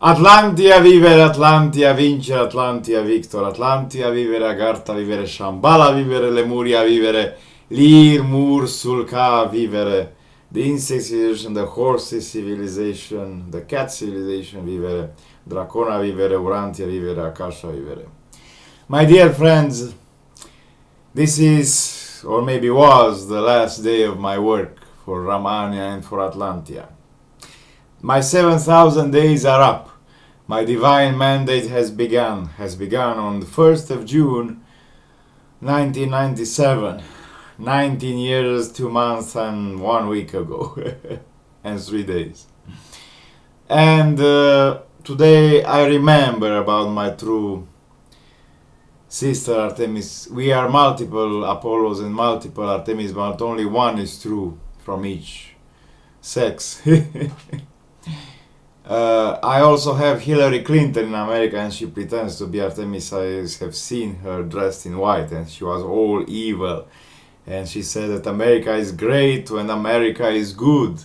Atlantia vivere, Atlantia vincere, Atlantia victor, Atlantia vivere, Agartha vivere, Shambhala vivere, Lemuria vivere, Lir, Mur, Sulka vivere, the insect civilization, the horse civilization, the cat civilization vivere, Dracona vivere, Urantia vivere, Akasha vivere. My dear friends, this is, or maybe was, the last day of my work for Ramania and for Atlantia. My 7,000 days are up. My divine mandate has begun on the 1st of June 1997, 19 years, 2 months and 1 week ago, and 3 days. And today I remember about my true sister Artemis. We are multiple Apollos and multiple Artemis, but only one is true from each sex. I also have Hillary Clinton in America, and she pretends to be Artemis. I have seen her dressed in white, and she was all evil. And she said that America is great when America is good.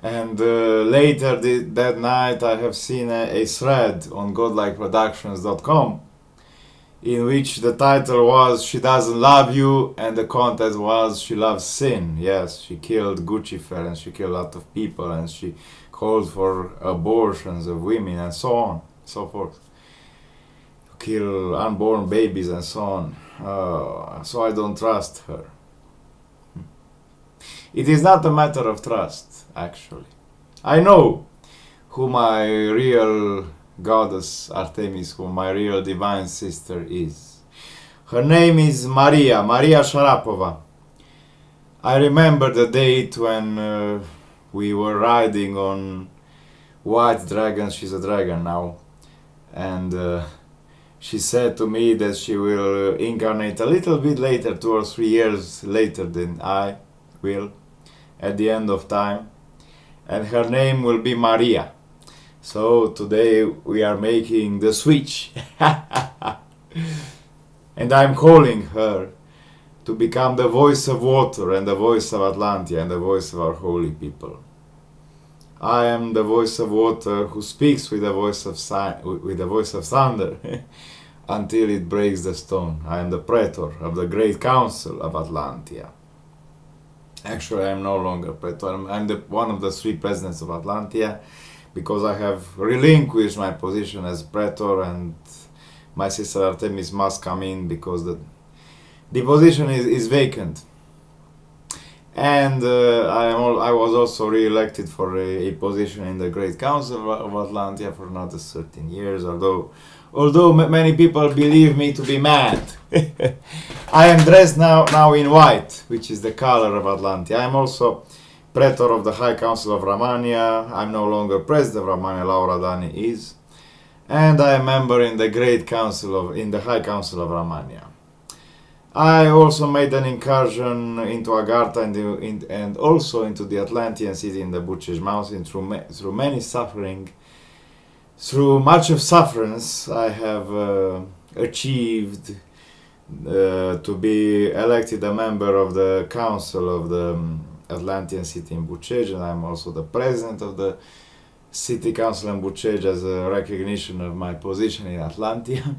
And later that night I have seen a thread on godlikeproductions.com in which the title was "She Doesn't Love You" and the content was "She Loves Sin." Yes, she killed Guccifer and she killed a lot of people and she called for abortions of women and so on, so forth. Kill unborn babies and so on. So I don't trust her. It is not a matter of trust, actually. I know who my real goddess Artemis, who my real divine sister is. Her name is Maria Sharapova. I remember the date when we were riding on white dragon. She's a dragon now. And she said to me that she will incarnate a little bit later, 2 or 3 years later than I will, at the end of time. And her name will be Maria. So today we are making the switch. And I'm calling her to become the voice of water and the voice of Atlantia and the voice of our holy people. I am the voice of water who speaks with the voice of thunder until it breaks the stone. I am the praetor of the Great Council of Atlantia. Actually, I am no longer praetor. I'm one of the 3 presidents of Atlantia, because I have relinquished my position as praetor, and my sister Artemis must come in because the position is vacant. And I was also re-elected for a position in the Great Council of Atlantia for another 13 years, although many people believe me to be mad. I am dressed now in white, which is the color of Atlantia. I am also Praetor of the High Council of Romania. I'm no longer President of Romania, Laura Dani is. And I am member in the in the High Council of Romania. I also made an incursion into Agartha and also into the Atlantean city in the Bucegi Mountain through many suffering. Through much of sufferance, I have achieved to be elected a member of the Council of the Atlantean city in Bucegi, and I'm also the president of the City Council in Bucegi as a recognition of my position in Atlantia.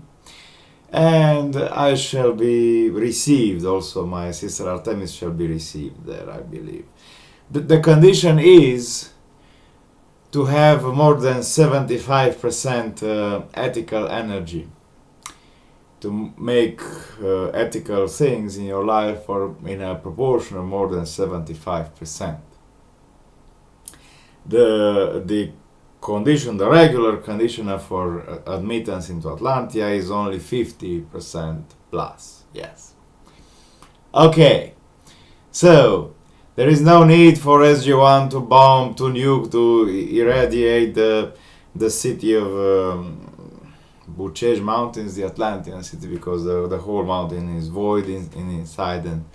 And I shall be received, also my sister Artemis shall be received there, I believe. The condition is to have more than 75% ethical energy, to make ethical things in your life or in a proportion of more than 75%. The condition, the regular condition for admittance into Atlantia is only 50% plus. Yes. Okay. So there is no need for SG-1 to bomb, to nuke, to irradiate the city of Bucegi Mountains, the Atlantean city, because the whole mountain is void inside, and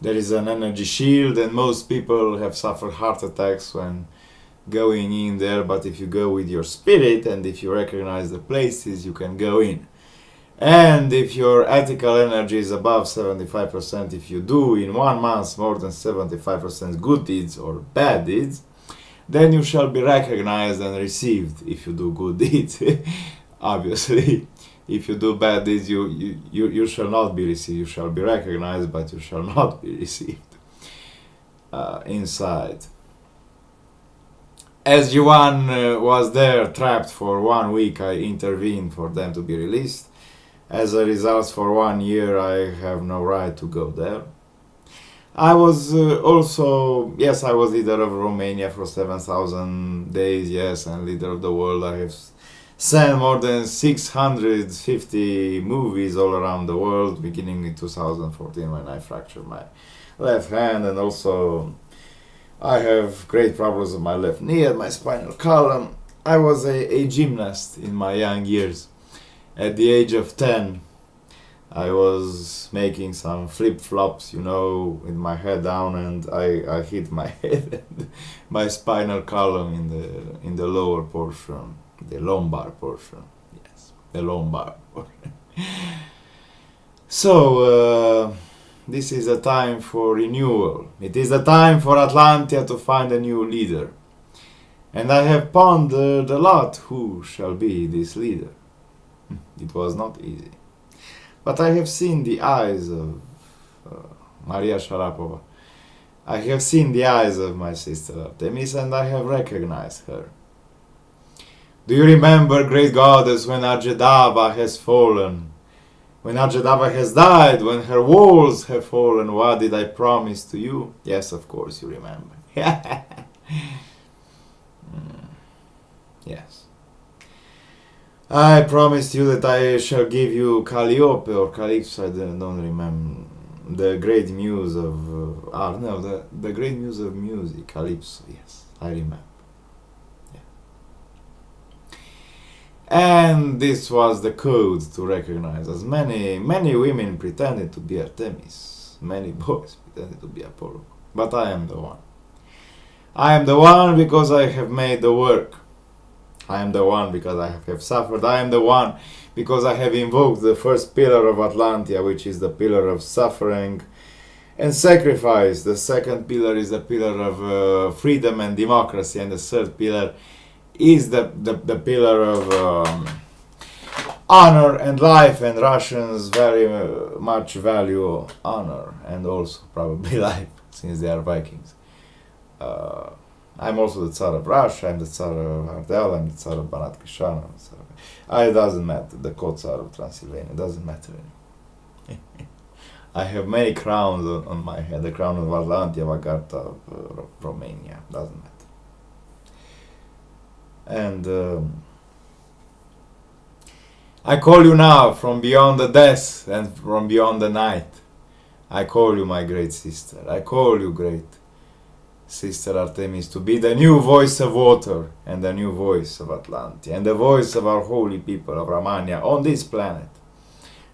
there is an energy shield, and most people have suffered heart attacks when going in there. But if you go with your spirit and if you recognize the places, you can go in. And if your ethical energy is above 75%, if you do in 1 month more than 75% good deeds or bad deeds, then you shall be recognized and received if you do good deeds. Obviously, if you do bad deeds, you shall not be received. You shall be recognized, but you shall not be received inside. As Yuan was there trapped for 1 week, I intervened for them to be released. As a result, for 1 year, I have no right to go there. I was also, yes, I was leader of Romania for 7,000 days, yes, and leader of the world. I have sent more than 650 movies all around the world, beginning in 2014 when I fractured my left hand, and also I have great problems with my left knee and my spinal column. I was a gymnast in my young years. At the age of 10, I was making some flip-flops, you know, with my head down, and I hit my head and my spinal column in the lower portion, the lumbar portion. Yes, the lumbar portion. So, this is a time for renewal. It is a time for Atlantia to find a new leader. And I have pondered a lot who shall be this leader. It was not easy. But I have seen the eyes of Maria Sharapova. I have seen the eyes of my sister Artemis, and I have recognized her. Do you remember, great goddess, when Arjedava has fallen? When Arjedava has died, when her walls have fallen, what did I promise to you? Yes, of course you remember. Yes. I promised you that I shall give you Calliope or Calypso, I don't remember. The great muse of the great muse of music, Calypso, yes, I remember. And this was the code to recognize us. Many women pretended to be Artemis. Many boys pretended to be Apollo. But I am the one. I am the one because I have made the work. I am the one because I have suffered. I am the one because I have invoked the first pillar of Atlantia, which is the pillar of suffering and sacrifice. The second pillar is the pillar of freedom and democracy. And the third pillar is the pillar of honor and life, and Russians very much value honor and also probably life, since they are Vikings. I'm also the Tsar of Russia, I'm the Tsar of Ardel, I'm the Tsar of Banat Krishan, it doesn't matter, the co-Tsar of Transylvania, it doesn't matter anymore. I have many crowns on my head, the crown of Atlantia, Vagarta of Romania, doesn't matter. And I call you now from beyond the death and from beyond the night. I call you, my great sister. I call you, great Sister Artemis, to be the new voice of water and the new voice of Atlantia and the voice of our holy people of Romania on this planet,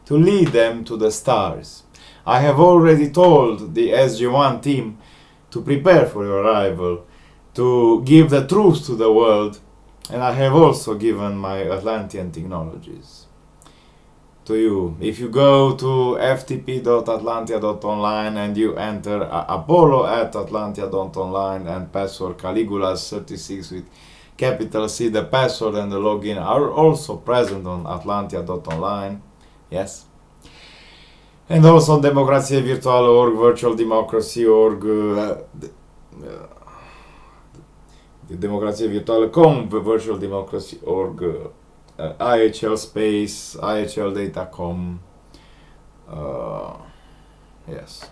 to lead them to the stars. I have already told the SG1 team to prepare for your arrival, to give the truth to the world. And I have also given my Atlantean technologies to you. If you go to ftp.atlantia.online and you enter apollo@atlantia.online and password Caligulas36 with capital C, the password and the login are also present on atlantia.online. Yes. And also democrațiavirtuală.org, virtualdemocracy.org, democrațiavirtuală.com, virtualdemocracy.org, IHL Space, IHL Data.com, yes,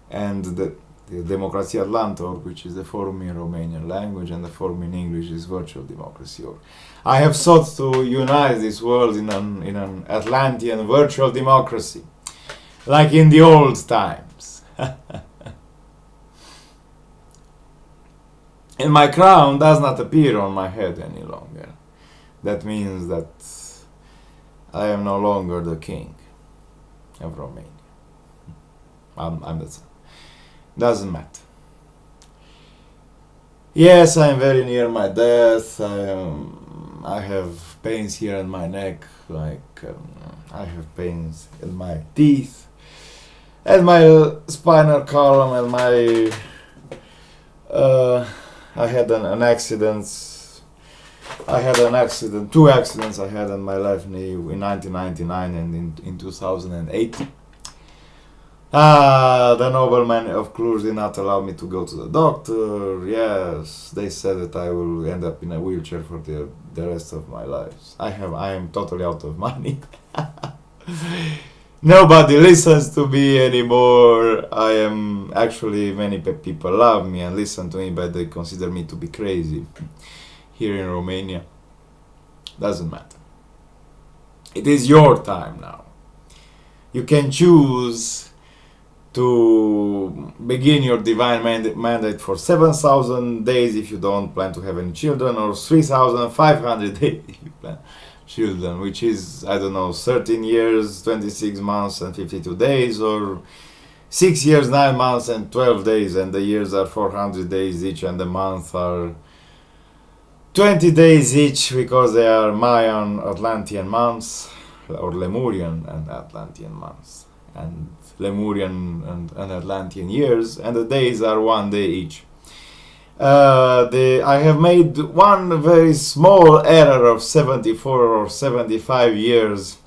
and the Democracy Atlanta.org, which is the forum in Romanian language, and the forum in English is Virtual Democracy.org. I have sought to unite this world in an Atlantean virtual democracy, like in the old times. And my crown does not appear on my head any longer. That means that I am no longer the king of Romania. I'm the son. Doesn't matter. Yes, I am very near my death. I have pains here in my neck, like I have pains in my teeth, and my spinal column, and my I had an accident. I had an accident, two accidents I had on my left knee in 1999 and in 2008. The nobleman of Cluj did not allow me to go to the doctor. Yes, they said that I will end up in a wheelchair for the rest of my life. I am totally out of money. Nobody listens to me anymore. I am actually, many people love me and listen to me, but they consider me to be crazy. Here in Romania, doesn't matter. It is your time now. You can choose to begin your divine mandate for 7,000 days if you don't plan to have any children, or 3,500 days if you plan children, which is, I don't know, 13 years, 26 months and 52 days, or 6 years, 9 months and 12 days, and the years are 400 days each, and the months are 20 days each, because they are Mayan Atlantean months, or Lemurian and Atlantean months, and Lemurian and Atlantean years, and the days are 1 day each. I have made one very small error of 74 or 75 years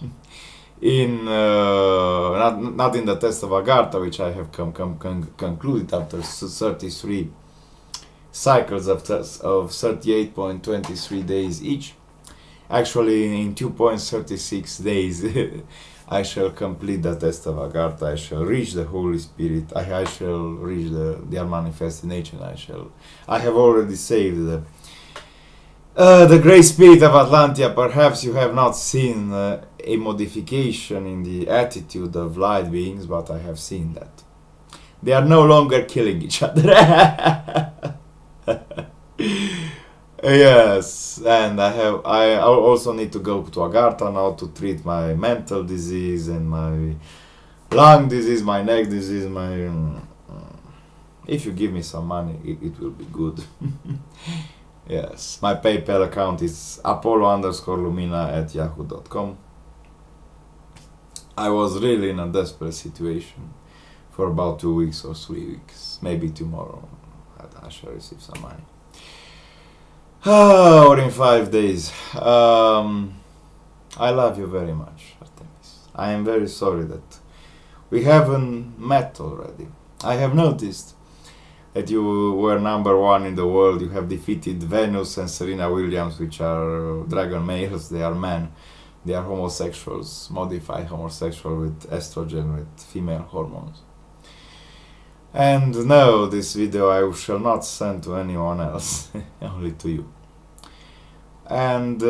in not in the test of Agartha, which I have concluded after 33 cycles of 38.23 days each. Actually, in 2.36 days I shall complete the test of Agartha. I shall reach the Holy Spirit. I shall reach the unmanifested nature. I have already saved the Great Spirit of Atlantia. Perhaps you have not seen a modification in the attitude of light beings, but I have seen that. They are no longer killing each other. Yes, and I also need to go to Agartha now to treat my mental disease and my lung disease, my neck disease, if you give me some money, it will be good. Yes, my PayPal account is apollo_lumina@yahoo.com. I was really in a desperate situation for about 2 weeks or 3 weeks. Maybe tomorrow I shall receive some money. Or in 5 days. I love you very much, Artemis. I am very sorry that we haven't met already. I have noticed that you were #1 in the world. You have defeated Venus and Serena Williams, which are dragon males. They are men. They are homosexuals, modified homosexual with estrogen, with female hormones. And no, this video I shall not send to anyone else, only to you. And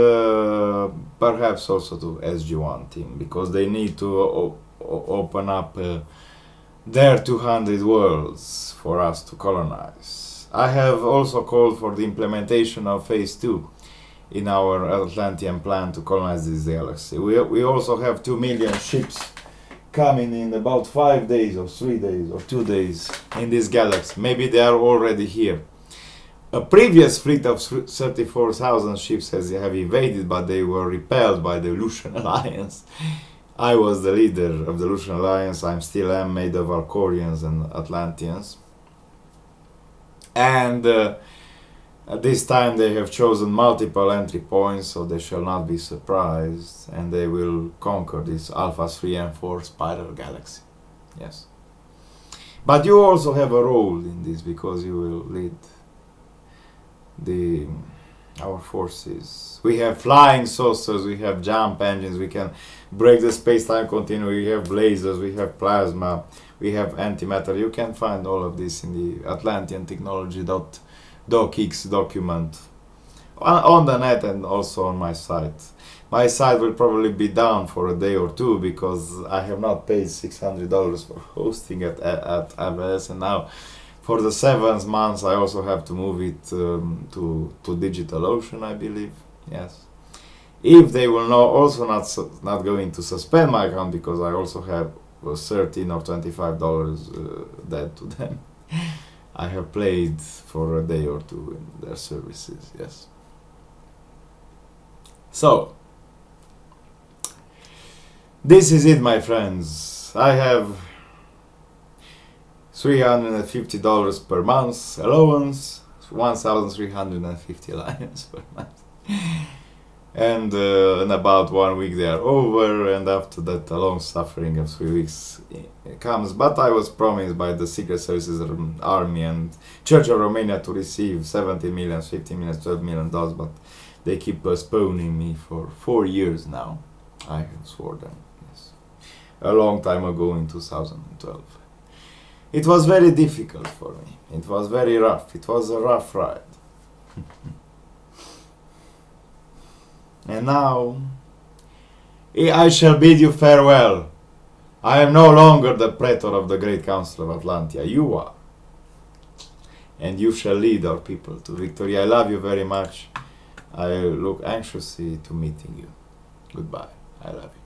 perhaps also to SG1 team, because they need to open up their 200 worlds for us to colonize. I have also called for the implementation of phase 2 in our Atlantean plan to colonize this galaxy. We also have 2 million ships coming in about 5 days or 3 days or 2 days in this galaxy. Maybe they are already here. A previous fleet of 34,000 ships have invaded, but they were repelled by the Lucian Alliance. I was the leader of the Lucian Alliance. I still am, made of Alcorians and Atlanteans. And at this time they have chosen multiple entry points, so they shall not be surprised, and they will conquer this Alpha 3 and 4 spiral galaxy. Yes. But you also have a role in this, because you will lead our forces. We have flying saucers, we have jump engines, we can break the space-time continuum, we have lasers, we have plasma, we have antimatter. You can find all of this in the Atlantean Technology.docx document on the net, and also on my site. My site will probably be down for a day or two, because I have not paid $600 for hosting at AWS, and now for the 7th month I also have to move it to DigitalOcean, I believe. Yes. If they will also not going to suspend my account, because I also have $13 or $25 debt to them. I have played for a day or two in their services, yes. So, this is it, my friends. I have $350 per month allowance 1,350 lions per month. And in about 1 week they are over, and after that a long suffering of 3 weeks comes. But I was promised by the Secret Services Army and Church of Romania to receive 17 million, 15 million, 12 million dollars, but they keep postponing me for 4 years now. I have sworn them, yes, a long time ago in 2012. It was very difficult for me. It was very rough. It was a rough ride. And now I shall bid you farewell. I am no longer the praetor of the Great Council of Atlantia. You are. And you shall lead our people to victory. I love you very much. I look anxiously to meeting you. Goodbye. I love you.